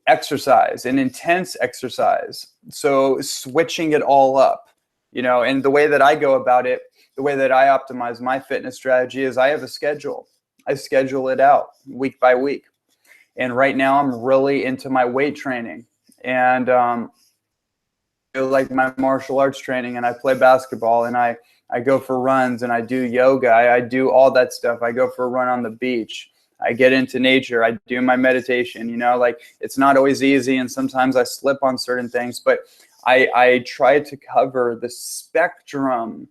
S1: exercise and intense exercise. So switching it all up, and the way that I go about it, the way that I optimize my fitness strategy is I have a schedule. I schedule it out week by week. And right now I'm really into my weight training, and like my martial arts training, and I play basketball, and I go for runs, and I do yoga. I do all that stuff. I go for a run on the beach. I get into nature. I do my meditation, like it's not always easy. And sometimes I slip on certain things, but I try to cover the spectrum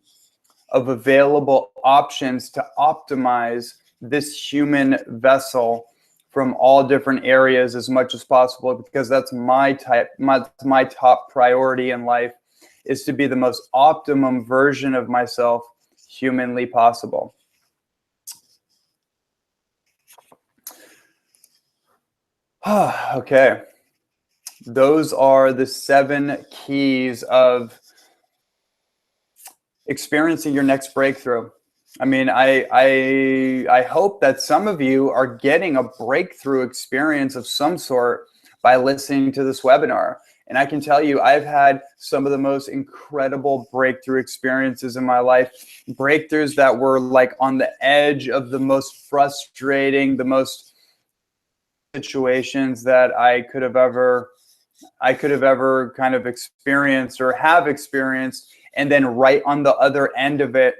S1: of available options to optimize this human vessel from all different areas as much as possible, because that's my top priority in life, is to be the most optimum version of myself humanly possible. Okay. Those are the 7 keys of experiencing your next breakthrough. I mean, I hope that some of you are getting a breakthrough experience of some sort by listening to this webinar. And I can tell you, I've had some of the most incredible breakthrough experiences in my life, breakthroughs that were like on the edge of the most frustrating, the most situations that I could have ever kind of experienced or have experienced. And then right on the other end of it,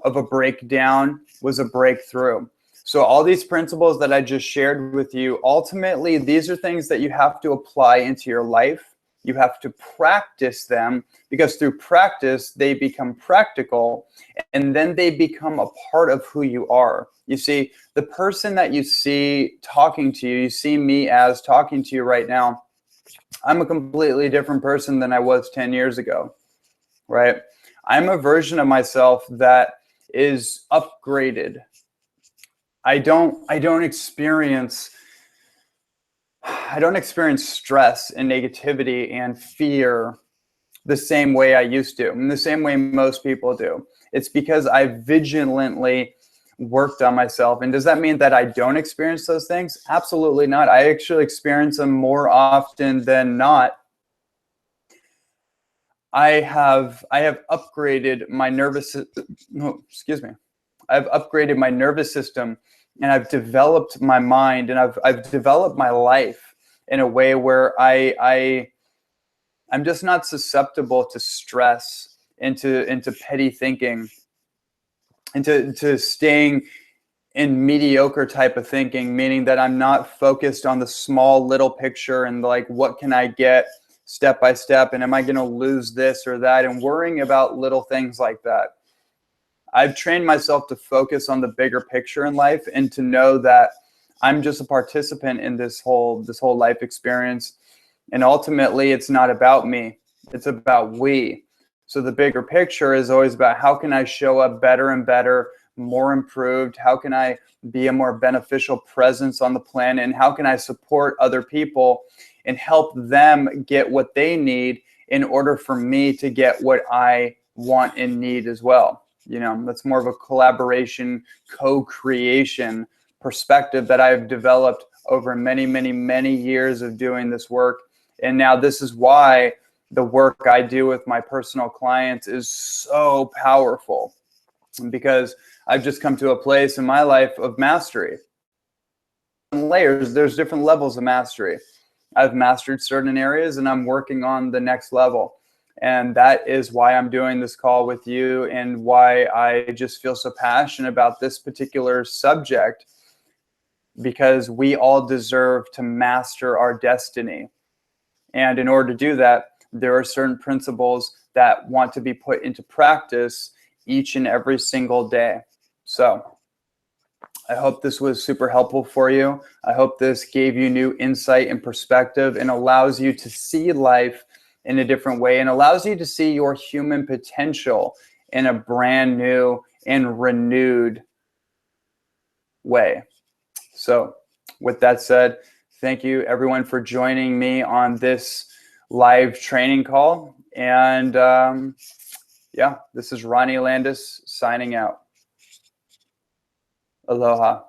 S1: of a breakdown, was a breakthrough. So all these principles that I just shared with you, ultimately, these are things that you have to apply into your life. You have to practice them, because through practice, they become practical, and then they become a part of who you are. You see, the person that you see talking to you, you see me as talking to you right now, I'm a completely different person than I was 10 years ago, right? I'm a version of myself that is upgraded. I don't experience stress and negativity and fear the same way I used to, in the same way most people do. It's because I vigilantly worked on myself. And does that mean that I don't experience those things? Absolutely not. I actually experience them more often than not. I have upgraded my nervous I've upgraded my nervous system, and I've developed my mind, and I've developed my life in a way where I'm just not susceptible to stress, into petty thinking, into staying in mediocre type of thinking, meaning that I'm not focused on the small little picture and like, what can I get step by step, and am I going to lose this or that, and worrying about little things like that. I've trained myself to focus on the bigger picture in life, and to know that I'm just a participant in this whole life experience. And ultimately, it's not about me. It's about we. So the bigger picture is always about, how can I show up better and better, more improved? How can I be a more beneficial presence on the planet? And how can I support other people and help them get what they need in order for me to get what I want and need as well? That's more of a collaboration, co-creation perspective that I've developed over many, many, many years of doing this work. And now this is why the work I do with my personal clients is so powerful, because I've just come to a place in my life of mastery. Layers, there's different levels of mastery. I've mastered certain areas, and I'm working on the next level. And that is why I'm doing this call with you, and why I just feel so passionate about this particular subject, because we all deserve to master our destiny. And in order to do that, there are certain principles that want to be put into practice each and every single day. So I hope this was super helpful for you. I hope this gave you new insight and perspective, and allows you to see life in a different way, and allows you to see your human potential in a brand new and renewed way. So with that said, thank you everyone for joining me on this live training call. And yeah, this is Ronnie Landis signing out. Aloha.